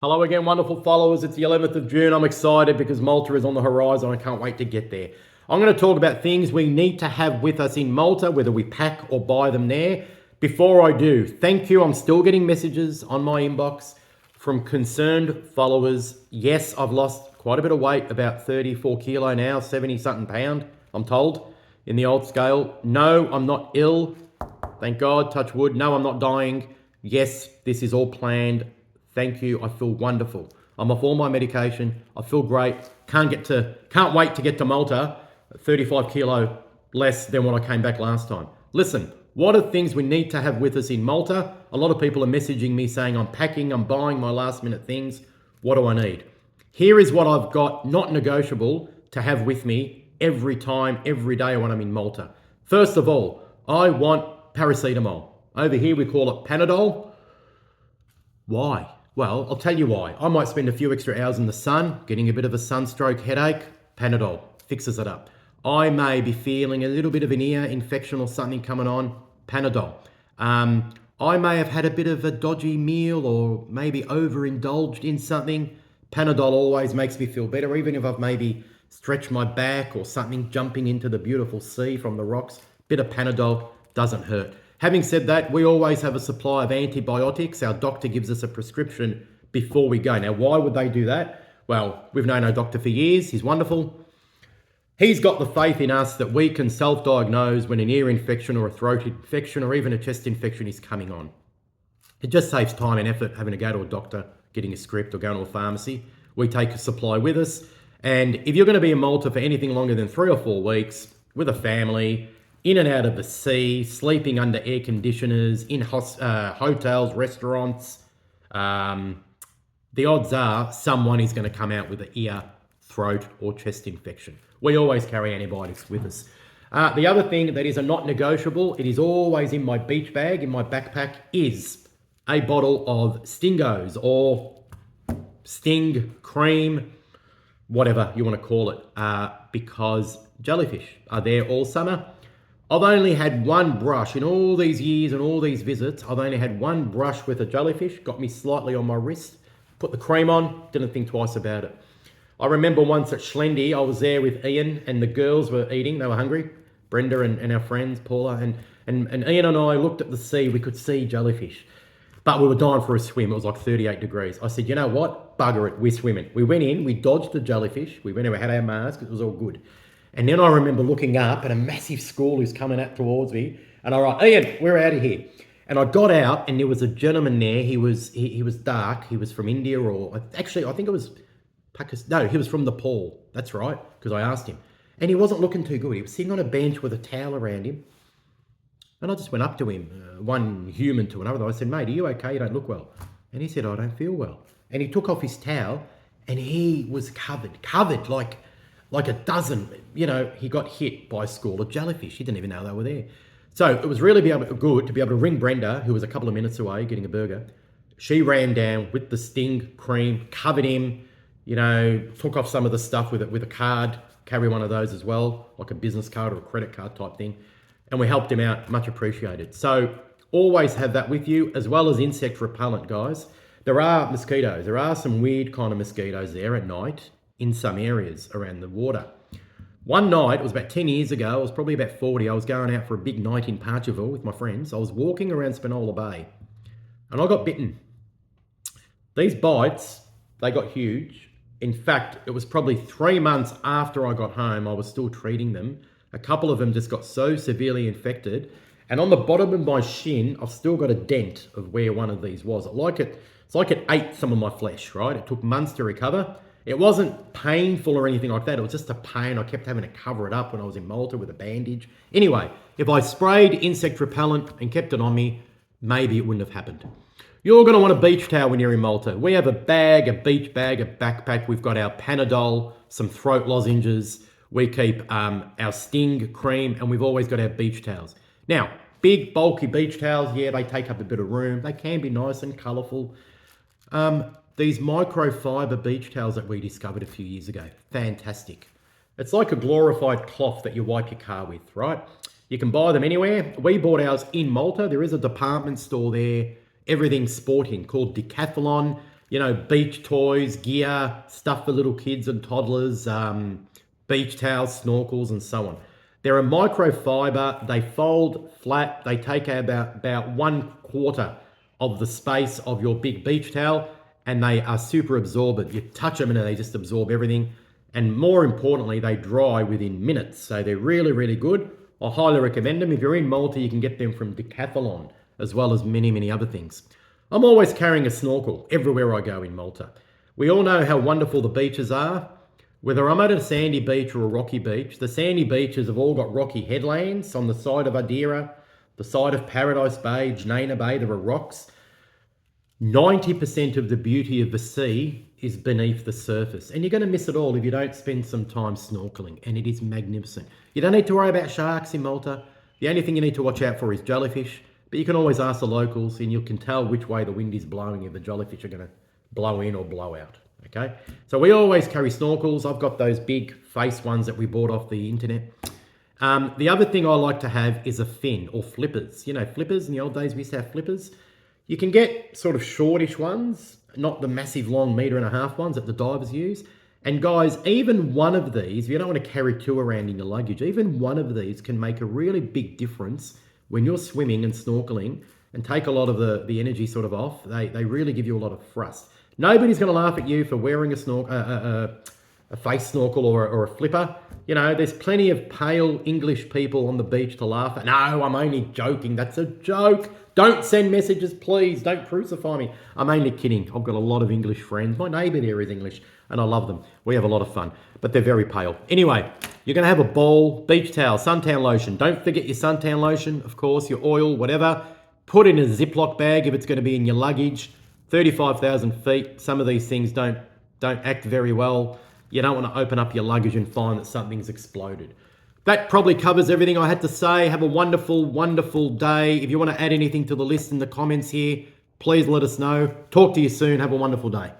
Hello again, wonderful followers. It's the 11th of June. I'm excited because Malta is on the horizon. I can't wait to get there. I'm going to talk about things we need to have with us in Malta, whether we pack or buy them there. Before I do, thank you. I'm still getting messages on my inbox from concerned followers. Yes, I've lost quite a bit of weight, about 34 kilo now, 70 something pound, I'm told, in the old scale. No, I'm not ill. Thank God, touch wood. No, I'm not dying. Yes, this is all planned. Thank you. I feel wonderful. I'm off all my medication. I feel great. Can't wait to get to Malta. 35 kilo less than what I came back last time. Listen, what are things we need to have with us in Malta? A lot of people are messaging me saying I'm packing, I'm buying my last minute things. What do I need? Here is what I've got, not negotiable, to have with me every time, every day when I'm in Malta. First of all, I want paracetamol. Over here we call it Panadol. Why? Well, I'll tell you why. I might spend a few extra hours in the sun, getting a bit of a sunstroke headache. Panadol fixes it up. I may be feeling a little bit of an ear infection or something coming on. Panadol. I may have had a bit of a dodgy meal or maybe overindulged in something. Panadol always makes me feel better, even if I've maybe stretched my back or something, jumping into the beautiful sea from the rocks. Bit of Panadol doesn't hurt. Having said that, we always have a supply of antibiotics. Our doctor gives us a prescription before we go. Now, why would they do that? Well, we've known our doctor for years. He's wonderful. He's got the faith in us that we can self-diagnose when an ear infection or a throat infection or even a chest infection is coming on. It just saves time and effort having to go to a doctor, getting a script or going to a pharmacy. We take a supply with us. And if you're going to be in Malta for anything longer than 3 or 4 weeks with a family, in and out of the sea, sleeping under air conditioners, in hotels, restaurants, the odds are someone is going to come out with an ear, throat, or chest infection. We always carry antibiotics with us. The other thing that is a not negotiable, it is always in my beach bag, in my backpack, is a bottle of Stingos or Sting cream, whatever you want to call it, because jellyfish are there all summer. I've only had one brush in all these years and all these visits. I've only had one brush with a jellyfish, got me slightly on my wrist, put the cream on, didn't think twice about it. I remember once at Schlendy, I was there with Ian and the girls were eating, they were hungry. Brenda and our friends, Paula, and Ian and I looked at the sea, we could see jellyfish. But we were dying for a swim, it was like 38 degrees. I said, you know what, bugger it, we're swimming. We went in, we dodged the jellyfish, we went in, we had our masks, it was all good. And then I remember looking up at a massive school who's coming out towards me. And I write, Ian, we're out of here. And I got out and there was a gentleman there. He was dark. He was from India or actually, I think it was Pakistan. No, he was from Nepal. That's right. Because I asked him. And he wasn't looking too good. He was sitting on a bench with a towel around him. And I just went up to him, one human to another. I said, mate, are you okay? You don't look well. And he said, I don't feel well. And he took off his towel and he was covered like a dozen, he got hit by a school of jellyfish. He didn't even know they were there. So it was really good to be able to ring Brenda, who was a couple of minutes away getting a burger. She ran down with the Sting cream, covered him, took off some of the stuff with a card, carry one of those as well, like a business card or a credit card type thing. And we helped him out, much appreciated. So always have that with you, as well as insect repellent, guys. There are mosquitoes. There are some weird kind of mosquitoes there at night in some areas around the water. One night, it was about 10 years ago, I was probably about 40, I was going out for a big night in Parcherville with my friends. I was walking around Spinola Bay and I got bitten. These bites, they got huge. In fact, it was probably 3 months after I got home, I was still treating them. A couple of them just got so severely infected. And on the bottom of my shin, I've still got a dent of where one of these was. It's like it ate some of my flesh, right? It took months to recover. It wasn't painful or anything like that. It was just a pain. I kept having to cover it up when I was in Malta with a bandage. Anyway, if I sprayed insect repellent and kept it on me, maybe it wouldn't have happened. You're going to want a beach towel when you're in Malta. We have a bag, a beach bag, a backpack. We've got our Panadol, some throat lozenges. We keep our Sting cream, and we've always got our beach towels. Now, big, bulky beach towels, yeah, they take up a bit of room. They can be nice and colourful. These microfiber beach towels that we discovered a few years ago, fantastic. It's like a glorified cloth that you wipe your car with, right? You can buy them anywhere. We bought ours in Malta. There is a department store there, everything sporting, called Decathlon. beach toys, gear, stuff for little kids and toddlers, beach towels, snorkels, and so on. They're a microfiber. They fold flat. They take about 1/4 of the space of your big beach towel, and they are super absorbent. You touch them and they just absorb everything. And more importantly, they dry within minutes. So they're really, really good. I highly recommend them. If you're in Malta, you can get them from Decathlon, as well as many, many other things. I'm always carrying a snorkel everywhere I go in Malta. We all know how wonderful the beaches are. Whether I'm at a sandy beach or a rocky beach, the sandy beaches have all got rocky headlands on the side of Adira, the side of Paradise Bay, Jnana Bay. There are rocks. 90% of the beauty of the sea is beneath the surface. And you're going to miss it all if you don't spend some time snorkeling. And it is magnificent. You don't need to worry about sharks in Malta. The only thing you need to watch out for is jellyfish. But you can always ask the locals and you can tell which way the wind is blowing if the jellyfish are going to blow in or blow out. Okay? So we always carry snorkels. I've got those big face ones that we bought off the internet. The other thing I like to have is a fin or flippers. Flippers. In the old days, we used to have flippers. You can get sort of shortish ones, not the massive long 1.5 meter ones that the divers use. And guys, even one of these, if you don't want to carry 2 around in your luggage, even one of these can make a really big difference when you're swimming and snorkeling and take a lot of the energy sort of off. They really give you a lot of thrust. Nobody's going to laugh at you for wearing a face snorkel or a flipper. There's plenty of pale English people on the beach to laugh at. No, I'm only joking. That's a joke. Don't send messages, please. Don't crucify me. I'm only kidding. I've got a lot of English friends. My neighbour there is English, and I love them. We have a lot of fun, but they're very pale. Anyway, you're going to have a bowl, beach towel, suntan lotion. Don't forget your suntan lotion, of course, your oil, whatever. Put it in a Ziploc bag if it's going to be in your luggage. 35,000 feet. Some of these things don't act very well. You don't want to open up your luggage and find that something's exploded. That probably covers everything I had to say. Have a wonderful, wonderful day. If you want to add anything to the list in the comments here, please let us know. Talk to you soon. Have a wonderful day.